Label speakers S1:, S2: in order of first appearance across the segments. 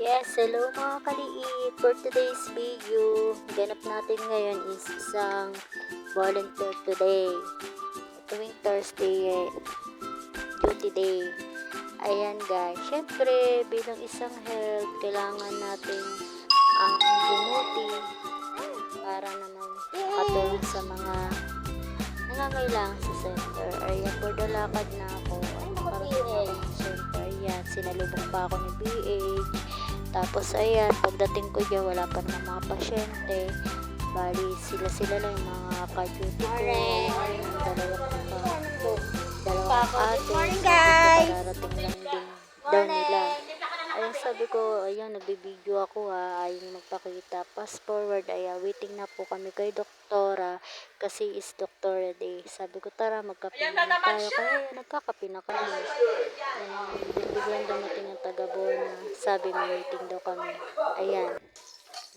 S1: Yes, hello mga kaliit. For today's video, ganap natin ngayon is isang volunteer today. Tuwing Thursday, duty day. Ayan guys, syempre bilang isang health, kailangan natin ang bumuti para naman makatulong sa mga nangangailangan sa center. Ayan, for the lakad na ako. Nakarating ako ng center. Ayan, sinalubong pa ako ni BH. Tapos ayan, pagdating ko dyan, wala pa ng mga pasyente. Bali, sila lang yung mga ka-duty ko. Dalawang ate.
S2: Good morning, guys!
S1: Darating lang din daw nila. Ayun, sabi ko, ayun, nagbibideo ako ayun magpakita. Fast forward, ayan, waiting na po kami kay doktora kasi is doktora day. Sabi ko, tara, magkape na tayo. Kaya ayun, nagkakape na kami. Biglang dumating ang taga-Bona. Sabi, may meeting daw kami. Ayan,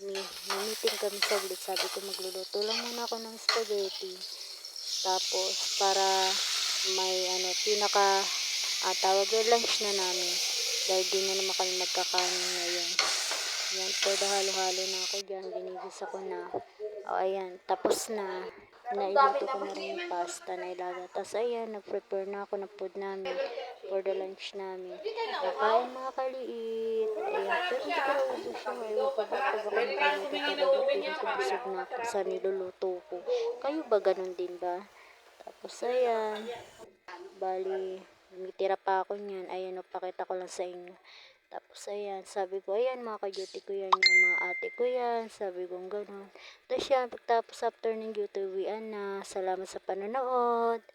S1: may meeting kami saglit. Sabi ko, magluluto lang muna ako ng spaghetti. Tapos, para may tawag na lunch na namin. Dahil di na naman kami magkakanin ngayon. Yan, todo halo-halo na ako dyan. Ginigisa ko na. O, ayan, tapos na. Nailuto ko na rin yung pasta na ilaga. Tapos, ayan, nag-prepare na ako ng food namin for the lunch namin. Nakain mga kaliit. Ayan, pero hindi ko naubos yung ayaw ko. Ba't pag ako nagluto talaga, pero busog na ako sa niluluto ko. Kayo ba ganun din ba? Tapos, ayan, bali, tira pa ako niyan. Ayan, pakita ko lang sa inyo. Tapos, ayan, sabi ko, ayan, mga ka-duty ko yan, yung mga ate ko yan. Sabi ko, gano'n. Tapos yan, pagtapos after ng duty, uwian na. Salamat sa panonood.